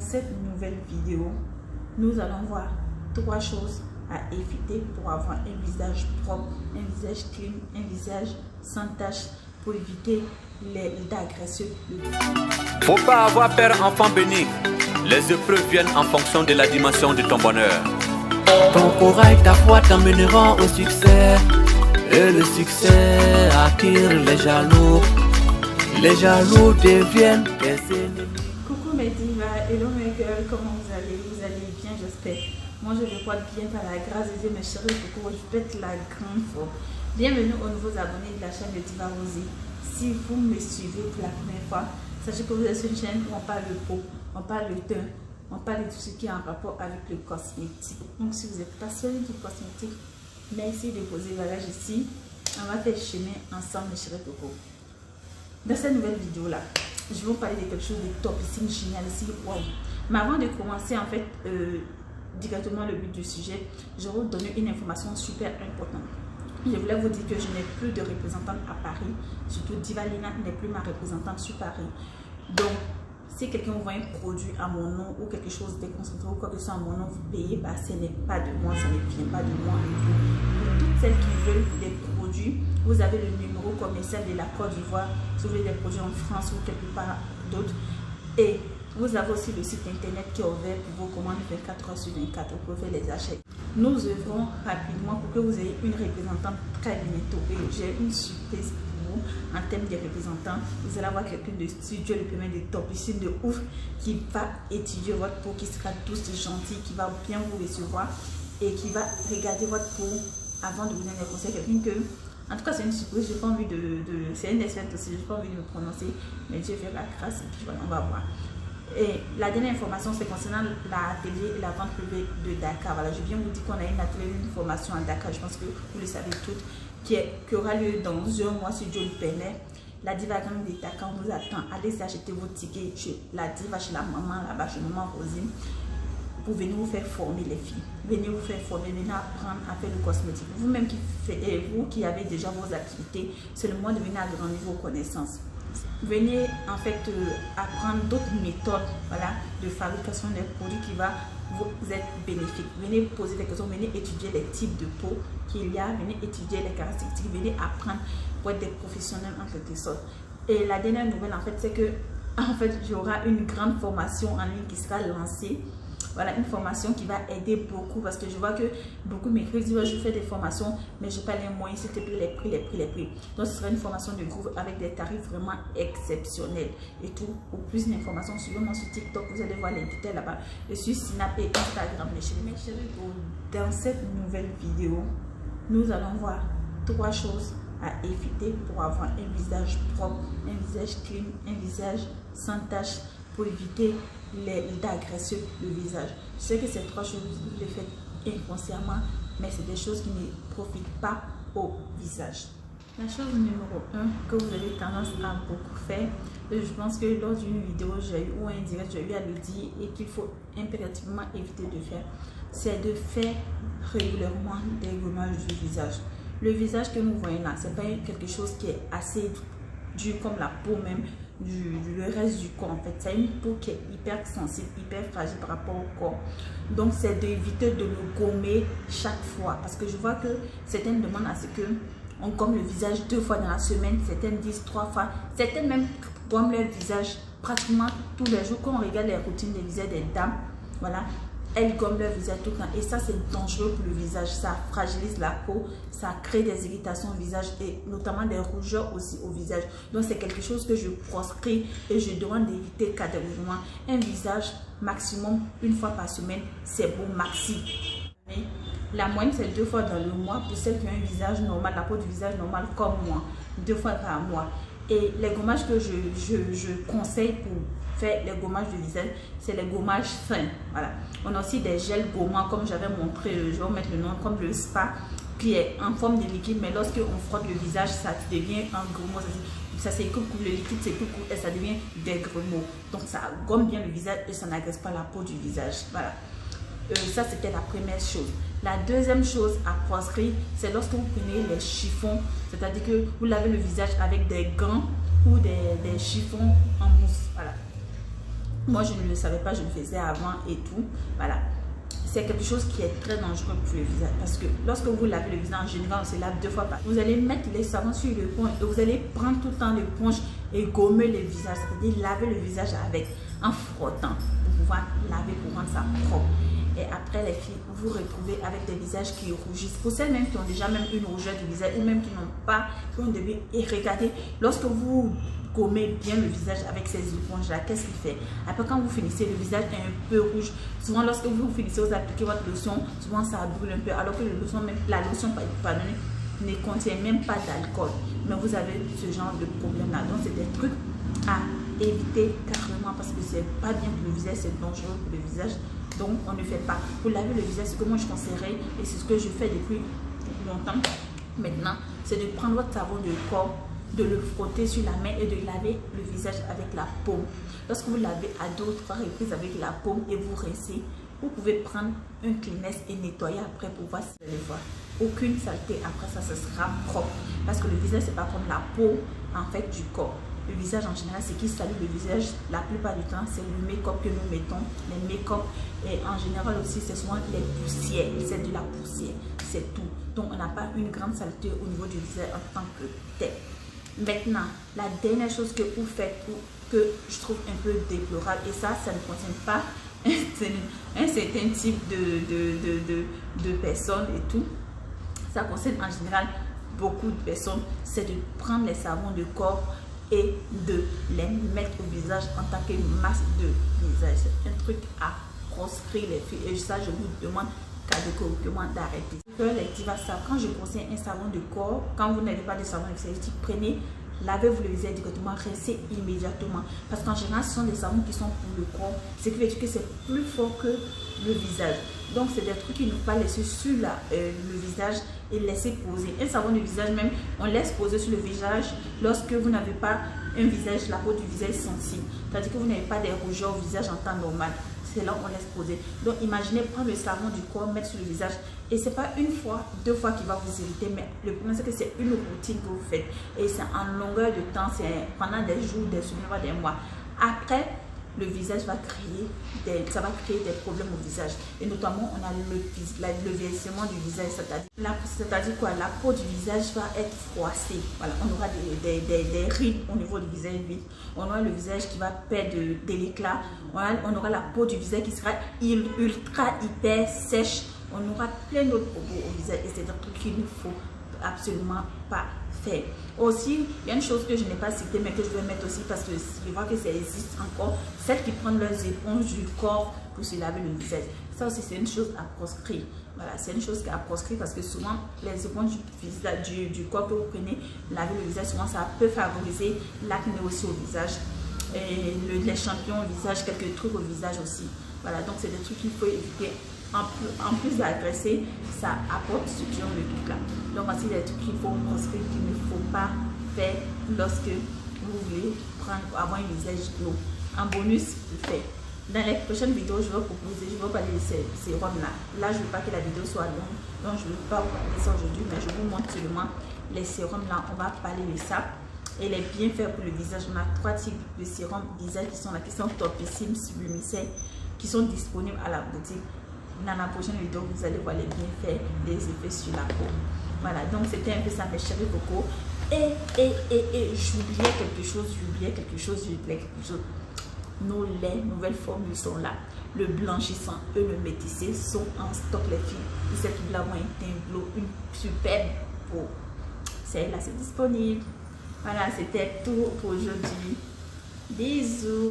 cette nouvelle vidéo, nous allons voir 3 choses à éviter pour avoir un visage propre, un visage clean, un visage sans tache, pour éviter d'agresser le visage. Faut pas avoir peur, enfant béni. Les épreuves viennent en fonction de la dimension de ton bonheur. Ton courage, ta foi t'emmèneront au succès. Et le succès attire les jaloux. Les jaloux deviennent des ennemis. Coucou mes divas, hello mes girls, comment vous allez? Vous allez bien, j'espère. Moi je le porte bien par la grâce de Dieu, mes chéris. Coucou, je pète la grande forme. Bienvenue aux nouveaux abonnés de la chaîne de Diva Rosy. Si vous me suivez pour la première fois, sachez que vous êtes sur une chaîne où on parle de peau, on parle de teint, on parle de tout ce qui est en rapport avec le cosmétique. Donc si vous êtes passionné du cosmétique, merci de poser valage ici. On va faire le chemin ensemble, mes chéris coco. Dans cette nouvelle vidéo là, je vais vous parler de quelque chose de topissime, génial ici. Wow. Mais avant de commencer en fait directement le but du sujet, je vais vous donner une information super importante. Je voulais vous dire que je n'ai plus de représentante à Paris, surtout Diva Lina n'est plus ma représentante sur Paris. Donc, si quelqu'un vous vend un produit à mon nom ou quelque chose déconcentré ou quoi que ce soit à mon nom, vous payez, bah, ce n'est pas de moi, ça ne vient pas de moi et tout. Pour toutes celles qui veulent des produits, vous avez le numéro commercial de la Côte d'Ivoire, si vous voulez des produits en France ou quelque part d'autre. Et vous avez aussi le site internet qui est ouvert pour vos commandes 24 heures sur 24, vous pouvez les acheter. Nous œuvrons rapidement pour que vous ayez une représentante très bientôt. Et j'ai une surprise pour vous en termes de représentants. Vous allez avoir quelqu'un de studio, le premier de topissime de ouf, qui va étudier votre peau, qui sera douce et gentille, qui va bien vous recevoir et qui va regarder votre peau avant de vous donner des conseils. Quelqu'un que, en tout cas, c'est une surprise. J'ai pas envie c'est une experte aussi, j'ai pas envie de me prononcer, mais Dieu fait la grâce et puis voilà, on va voir. Et la dernière information, c'est concernant l'atelier et la vente privée de Dakar. Voilà, je viens vous dire qu'on a une atelier, une formation à Dakar, je pense que vous le savez toutes, qui aura lieu dans 1 mois si Dieu le permet. La Diva Gang de Dakar vous attend. Allez acheter vos tickets chez la Diva, chez la maman là-bas, chez maman Rosine, pour venir vous faire former les filles. Venez vous faire former, venez apprendre à faire le cosmétique. Vous-même qui avez déjà vos activités, c'est le moment de venir agrandir vos connaissances. Venez en fait apprendre d'autres méthodes, voilà, de fabrication des produits qui va vous être bénéfique. Venez poser des questions, venez étudier les types de peau qu'il y a, venez étudier les caractéristiques, venez apprendre pour être des professionnels en quelque sorte. Et la dernière nouvelle en fait, c'est que en fait, il y aura une grande formation en ligne qui sera lancée. Voilà, une formation qui va aider beaucoup parce que je vois que beaucoup m'écrivent, disent je fais des formations mais je n'ai pas les moyens, s'il te plaît, les prix. Donc ce sera une formation de groupe avec des tarifs vraiment exceptionnels et tout. Pour plus d'informations, suivez-moi sur TikTok, vous allez voir les détails là-bas. Je suis Snap et Instagram, mes chéris. Dans cette nouvelle vidéo, nous allons voir 3 choses à éviter pour avoir un visage propre, un visage clean, un visage sans tache, pour éviter d'agresser le visage. Je sais que ces 3 choses, vous les faites inconsciemment, mais c'est des choses qui ne profitent pas au visage. La chose numéro 1 que vous avez tendance à beaucoup faire, et je pense que lors d'une vidéo ou un direct, j'ai eu à le dire et qu'il faut impérativement éviter de faire, c'est de faire régulièrement des gommages du visage. Le visage que nous voyons là, c'est pas quelque chose qui est assez dur comme la peau même, le reste du corps en fait. C'est une peau qui est hyper sensible, hyper fragile par rapport au corps. Donc c'est d'éviter de le gommer chaque fois. Parce que je vois que certaines demandent à ce que on gomme le visage 2 fois dans la semaine, certaines disent 3 fois, certaines même gomment leur visage pratiquement tous les jours. Quand on regarde les routines des visages des dames, voilà, elles gomment leur visage tout le temps et ça c'est dangereux pour le visage, ça fragilise la peau, ça crée des irritations au visage et notamment des rougeurs aussi au visage. Donc c'est quelque chose que je proscris et je demande d'éviter catégoriquement. Un visage maximum 1 fois par semaine, c'est bon maxi. La moyenne c'est 2 fois dans le mois pour celles qui ont un visage normal, la peau du visage normal comme moi, 2 fois par mois. Et les gommages que je conseille pour faire les gommages du visage, c'est les gommages fins. Voilà. On a aussi des gels gommants comme j'avais montré, je vais mettre le nom, comme le spa, qui est en forme de liquide, mais lorsque on frotte le visage, ça devient un grumeau. Ça s'écoule, le liquide s'écoule et ça devient des grumeaux. Donc ça gomme bien le visage et ça n'agresse pas la peau du visage. Voilà. Ça c'était la première chose. La deuxième chose à proscrire, c'est lorsque vous prenez les chiffons, c'est-à-dire que vous lavez le visage avec des gants ou des chiffons en mousse. Voilà. Moi, je ne le savais pas, je le faisais avant et tout. Voilà. C'est quelque chose qui est très dangereux pour le visage. Parce que lorsque vous lavez le visage, en général, on se lave 2 fois par jour. Vous allez mettre les savons sur l'éponge et vous allez prendre tout le temps l'éponge et gommer le visage. C'est-à-dire laver le visage avec, en frottant pour pouvoir laver, pour rendre ça propre. Et après, les filles, vous vous retrouvez avec des visages qui rougissent. Pour celles même qui ont déjà même une rougeur du visage ou même qui n'ont pas, qui ont début. Et regardez, lorsque vous gommez bien le visage avec ces éponges-là, qu'est-ce qu'il fait? Après, quand vous finissez, le visage est un peu rouge. Souvent, lorsque vous finissez, vous appliquez votre lotion, souvent ça brûle un peu. Alors que la lotion, pardonnez, ne contient même pas d'alcool. Mais vous avez ce genre de problème-là. Donc, c'est des trucs à éviter carrément parce que c'est pas bien pour le visage, c'est dangereux pour le visage. Donc, on ne fait pas. Pour laver le visage, ce que moi je conseillerais, et c'est ce que je fais depuis longtemps maintenant, c'est de prendre votre savon de corps, de le frotter sur la main et de laver le visage avec la paume. Lorsque vous lavez à 2 ou 3 reprises avec la paume et vous rincez, vous pouvez prendre un Kleenex et nettoyer après pour voir si vous allez voir aucune saleté. Après ça, ce sera propre. Parce que le visage, c'est pas comme la peau en fait du corps. Le visage en général, ce qui salue le visage la plupart du temps, c'est le make-up que nous mettons, les make-up. Et en général aussi, c'est souvent les poussières. C'est de la poussière, c'est tout. Donc, on n'a pas une grande saleté au niveau du visage en tant que tel. Maintenant, la dernière chose que vous faites, que je trouve un peu déplorable, et ça ne concerne pas un certain type de personnes et tout. Ça concerne en général beaucoup de personnes, c'est de prendre les savons de corps et de les mettre au visage en tant que masque de visage. C'est un truc à proscrire les filles. Et ça, je vous demande catégoriquement d'arrêter. Les divas savent, quand je conseille un savon de corps, quand vous n'avez pas de savon extérieur, prenez, lavez-vous le visage directement, rincez immédiatement. Parce qu'en général, ce sont des savons qui sont pour le corps. Ce qui veut dire que c'est plus fort que le visage. Donc, c'est des trucs qu'il ne faut pas laisser sur le visage et laisser poser. Un savon de visage même, on laisse poser sur le visage lorsque vous n'avez pas un visage, la peau du visage sensible. C'est-à-dire que vous n'avez pas des rougeurs au visage en temps normal. C'est là où on laisse poser. Donc, imaginez prendre le savon du corps, mettre sur le visage. Et ce n'est pas 1 fois, 2 fois qu'il va vous irriter. Mais le problème, c'est que c'est une routine que vous faites. Et c'est en longueur de temps. C'est pendant des jours, des semaines, des mois. Après, le visage va créer des problèmes au visage. Et notamment, on a le vieillissement du visage. C'est-à-dire quoi? La peau du visage va être froissée. Voilà, on aura des rides au niveau du visage vide. On aura le visage qui va perdre de l'éclat. On aura la peau du visage qui sera ultra, hyper sèche. On aura plein d'autres problèmes au visage. Et c'est un truc qu'il ne faut absolument pas faire. Aussi, il y a une chose que je n'ai pas citée mais que je vais mettre aussi parce que je vois que ça existe encore, celles qui prennent leurs éponges du corps pour se laver le visage. Ça aussi, c'est une chose à proscrire. Voilà, c'est une chose à proscrire parce que souvent les éponges du corps que vous prenez, laver le visage, souvent ça peut favoriser l'acné aussi au visage et les champignons au visage, quelques trucs au visage aussi. Voilà, donc c'est des trucs qu'il faut éviter. En plus d'agresser, ça apporte ce genre de trucs là. Donc voici des trucs qu'il faut proscrire, qu'il ne faut pas faire lorsque vous voulez avoir un visage glow. En bonus, fait. Dans les prochaines vidéos, je vais parler de ces sérums là. Là, je ne veux pas que la vidéo soit longue, donc je ne veux pas vous parler de ça aujourd'hui, mais je vous montre seulement les sérums là. On va parler de ça et les bienfaits pour le visage. On a 3 types de sérums visage qui sont là, qui sont topissimes, sublimicelles, qui sont disponibles à la boutique. Dans la prochaine vidéo, vous allez voir les bienfaits, les effets sur la peau. Voilà, donc c'était un peu ça, mes chéris cocos. Et j'oubliais quelque chose. Les nouvelles formules sont là. Le blanchissant et le métissé sont en stock, les filles. Pour cette là un teint glow, une superbe peau. Celle-là, c'est disponible. Voilà, c'était tout pour aujourd'hui. Bisous.